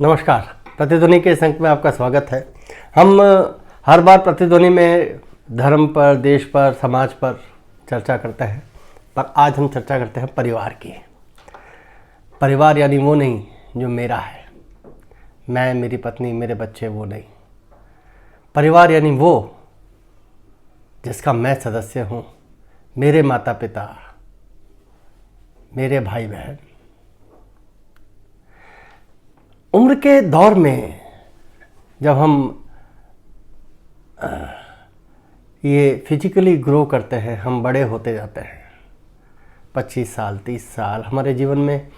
नमस्कार। प्रतिध्वनि के इस अंक में आपका स्वागत है। हम हर बार प्रतिध्वनि में धर्म पर, देश पर, समाज पर चर्चा करते हैं, पर आज हम चर्चा करते हैं परिवार की। परिवार यानी वो नहीं जो मेरा है, मैं, मेरी पत्नी, मेरे बच्चे, वो नहीं। परिवार यानी वो जिसका मैं सदस्य हूँ, मेरे माता पिता, मेरे भाई बहन। उम्र के दौर में जब हम ये फिजिकली ग्रो करते हैं, हम बड़े होते जाते हैं, 25 साल, 30 साल, हमारे जीवन में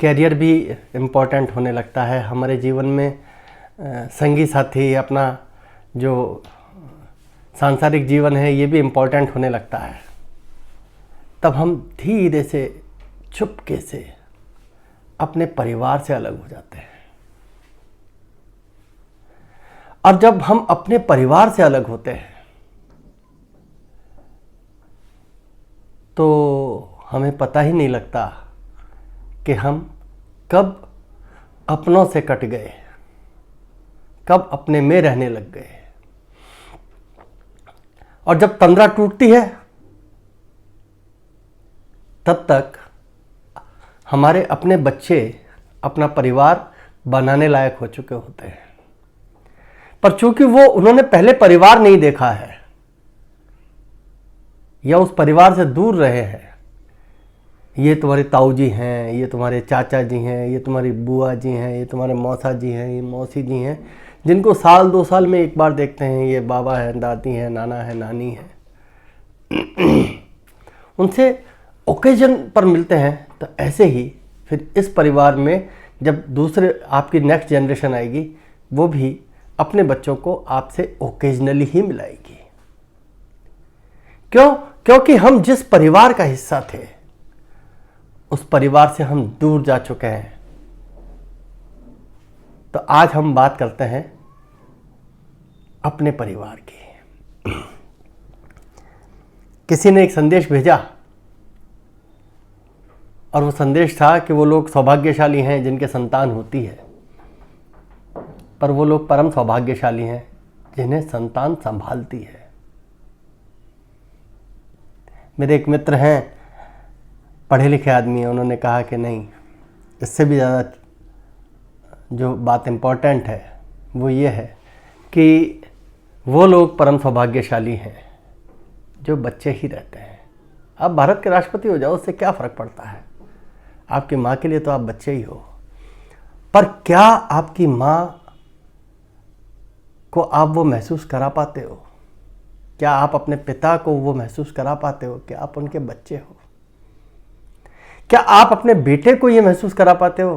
कैरियर भी इम्पोर्टेंट होने लगता है। हमारे जीवन में संगी साथी, अपना जो सांसारिक जीवन है, ये भी इम्पोर्टेंट होने लगता है। तब हम धीरे से, चुपके से अपने परिवार से अलग हो जाते हैं। और जब हम अपने परिवार से अलग होते हैं तो हमें पता ही नहीं लगता कि हम कब अपनों से कट गए, कब अपने में रहने लग गए। और जब तंद्रा टूटती है तब तक हमारे अपने बच्चे अपना परिवार बनाने लायक हो चुके होते हैं। पर चूंकि उन्होंने पहले परिवार नहीं देखा है या उस परिवार से दूर रहे हैं, ये तुम्हारे ताऊ जी हैं, ये तुम्हारे चाचा जी हैं, ये तुम्हारी बुआ जी हैं, ये तुम्हारे मौसा जी हैं, ये मौसी जी हैं, जिनको साल 2 साल में एक बार देखते हैं, ये बाबा हैं, दादी हैं, नाना है, नानी है, उनसे ओकेजन पर मिलते हैं। तो ऐसे ही फिर इस परिवार में जब दूसरे आपकी नेक्स्ट जनरेशन आएगी, वो भी अपने बच्चों को आपसे ओकेजनली ही मिलाएगी। क्यों? क्योंकि हम जिस परिवार का हिस्सा थे, उस परिवार से हम दूर जा चुके हैं। तो आज हम बात करते हैं अपने परिवार की। किसी ने एक संदेश भेजा और वो संदेश था कि वो लोग सौभाग्यशाली हैं जिनके संतान होती है, पर वो लोग परम सौभाग्यशाली हैं जिन्हें संतान संभालती है। मेरे एक मित्र हैं, पढ़े लिखे आदमी हैं, उन्होंने कहा कि नहीं, इससे भी ज़्यादा जो बात इम्पोर्टेंट है वो ये है कि वो लोग परम सौभाग्यशाली हैं जो बच्चे ही रहते हैं। आप भारत के राष्ट्रपति हो जाओ, उससे क्या फ़र्क पड़ता है? आपकी माँ के लिए तो आप बच्चे ही हो। पर क्या आपकी माँ को आप वो महसूस करा पाते हो? क्या आप अपने पिता को वो महसूस करा पाते हो कि आप उनके बच्चे हो? क्या आप अपने बेटे को ये महसूस करा पाते हो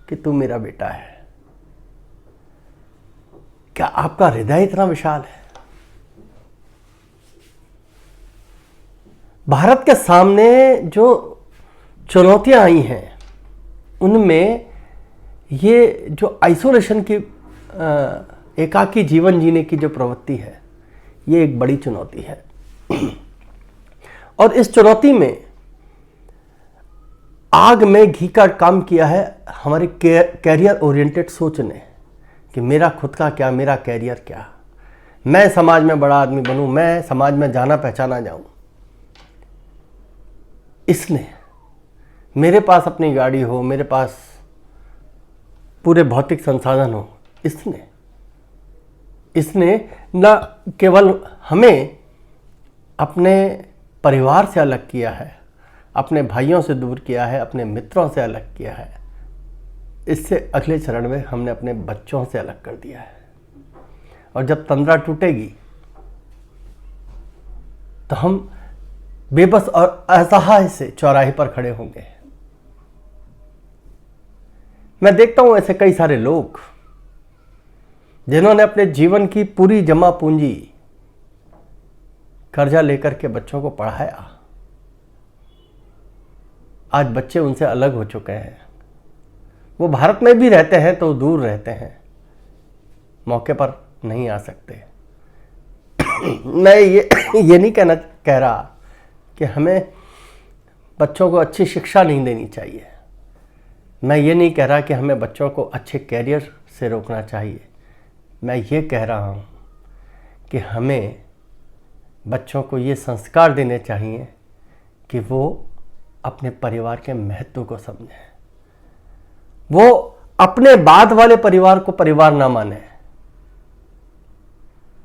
कि तू मेरा बेटा है? क्या आपका हृदय इतना विशाल है? भारत के सामने जो चुनौतियां आई हैं, उनमें ये जो आइसोलेशन की एकाकी जीवन जीने की जो प्रवृत्ति है, ये एक बड़ी चुनौती है। और इस चुनौती में आग में घी का काम किया है हमारे कैरियर ओरिएंटेड सोच ने कि मेरा खुद का क्या, मेरा कैरियर क्या, मैं समाज में बड़ा आदमी बनूं, मैं समाज में जाना पहचाना जाऊं। इसने, मेरे पास अपनी गाड़ी हो, मेरे पास पूरे भौतिक संसाधन हो, इसने न केवल हमें अपने परिवार से अलग किया है, अपने भाइयों से दूर किया है, अपने मित्रों से अलग किया है, इससे अगले चरण में हमने अपने बच्चों से अलग कर दिया है। और जब तंद्रा टूटेगी तो हम बेबस और असहाय से चौराहे पर खड़े होंगे। मैं देखता हूं ऐसे कई सारे लोग जिन्होंने अपने जीवन की पूरी जमा पूंजी कर्जा लेकर के बच्चों को पढ़ाया। आज बच्चे उनसे अलग हो चुके हैं। वो भारत में भी रहते हैं तो दूर रहते हैं, मौके पर नहीं आ सकते। मैं ये नहीं कह रहा कि हमें बच्चों को अच्छी शिक्षा नहीं देनी चाहिए, मैं ये नहीं कह रहा कि हमें बच्चों को अच्छे कैरियर से रोकना चाहिए। मैं ये कह रहा हूँ कि हमें बच्चों को ये संस्कार देने चाहिए कि वो अपने परिवार के महत्व को समझें, वो अपने बाद वाले परिवार को परिवार ना माने,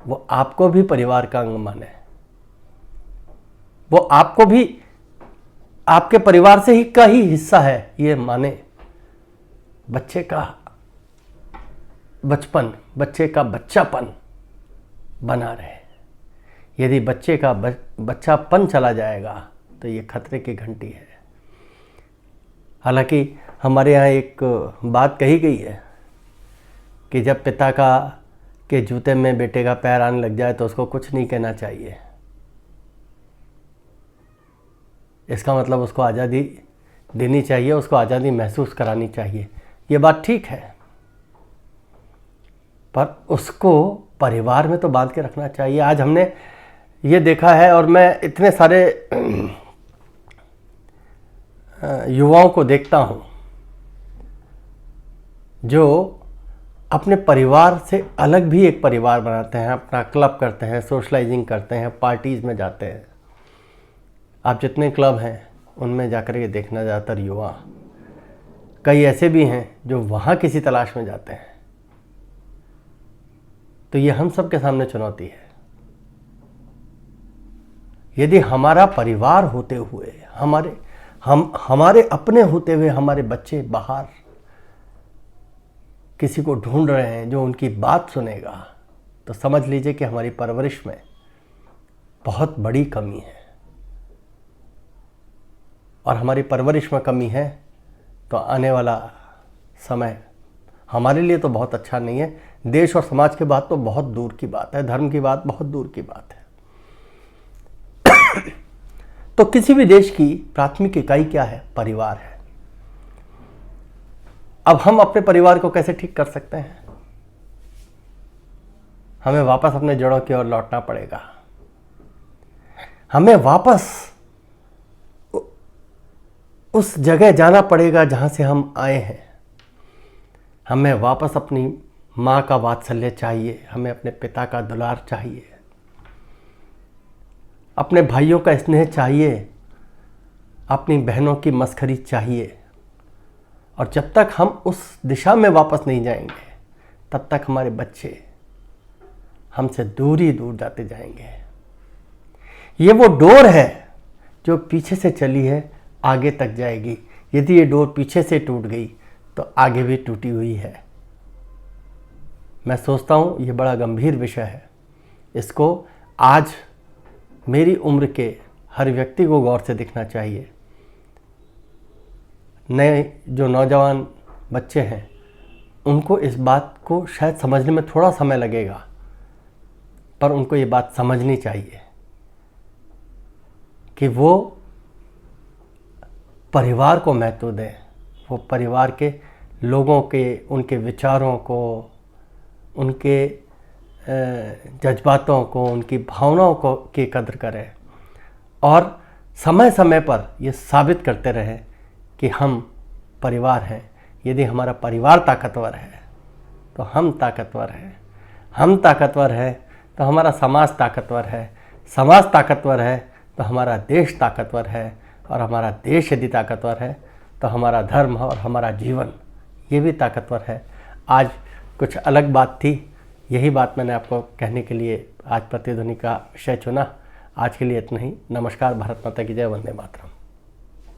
वो आपको भी परिवार का अंग माने, वो आपको भी आपके परिवार से ही का ही हिस्सा है ये माने। बच्चे का बचपन, बच्चे का बच्चापन बना रहे। यदि बच्चे का बच्चापन चला जाएगा तो ये खतरे की घंटी है। हालांकि हमारे यहाँ एक बात कही गई है कि जब पिता के जूते में बेटे का पैर आने लग जाए तो उसको कुछ नहीं कहना चाहिए। इसका मतलब उसको आज़ादी देनी चाहिए, उसको आज़ादी महसूस करानी चाहिए। ये बात ठीक है, पर उसको परिवार में तो बांध के रखना चाहिए। आज हमने ये देखा है, और मैं इतने सारे युवाओं को देखता हूँ जो अपने परिवार से अलग भी एक परिवार बनाते हैं, अपना क्लब करते हैं, सोशलाइजिंग करते हैं, पार्टीज़ में जाते हैं। आप जितने क्लब हैं उनमें जाकर के देखना, ज़्यादातर युवा, कई ऐसे भी हैं जो वहाँ किसी तलाश में जाते हैं। तो ये हम सब के सामने चुनौती है। यदि हमारा परिवार होते हुए, हमारे अपने होते हुए हमारे बच्चे बाहर किसी को ढूंढ रहे हैं जो उनकी बात सुनेगा, तो समझ लीजिए कि हमारी परवरिश में बहुत बड़ी कमी है। और हमारी परवरिश में कमी है तो आने वाला समय हमारे लिए तो बहुत अच्छा नहीं है। देश और समाज की बात तो बहुत दूर की बात है, धर्म की बात बहुत दूर की बात है। तो किसी भी देश की प्राथमिक इकाई क्या है? परिवार है। अब हम अपने परिवार को कैसे ठीक कर सकते हैं? हमें वापस अपने जड़ों की ओर लौटना पड़ेगा। हमें वापस उस जगह जाना पड़ेगा जहां से हम आए हैं। हमें वापस अपनी माँ का वात्सल्य चाहिए, हमें अपने पिता का दुलार चाहिए, अपने भाइयों का स्नेह चाहिए, अपनी बहनों की मस्खरी चाहिए। और जब तक हम उस दिशा में वापस नहीं जाएंगे तब तक हमारे बच्चे हमसे दूर ही दूर जाते जाएंगे। ये वो डोर है जो पीछे से चली है, आगे तक जाएगी। यदि ये डोर पीछे से टूट गई तो आगे भी टूटी हुई है। मैं सोचता हूँ ये बड़ा गंभीर विषय है। इसको आज मेरी उम्र के हर व्यक्ति को गौर से देखना चाहिए। नए जो नौजवान बच्चे हैं उनको इस बात को शायद समझने में थोड़ा समय लगेगा, पर उनको ये बात समझनी चाहिए कि वो परिवार को महत्व दें, वो परिवार के लोगों के, उनके विचारों को, उनके जज्बातों को, उनकी भावनाओं को की कद्र करें और समय समय पर ये साबित करते रहें कि हम परिवार हैं। यदि हमारा परिवार ताकतवर है तो हम ताकतवर हैं, हम ताकतवर हैं तो हमारा समाज ताकतवर है, समाज ताकतवर है तो हमारा देश ताकतवर है, और हमारा देश यदि ताकतवर है तो हमारा धर्म और हमारा जीवन ये भी ताकतवर है। आज कुछ अलग बात थी, यही बात मैंने आपको कहने के लिए आज प्रतिध्वनि का विषय चुना। आज के लिए इतना ही। नमस्कार। भारत माता की जय। वंदे मातरम।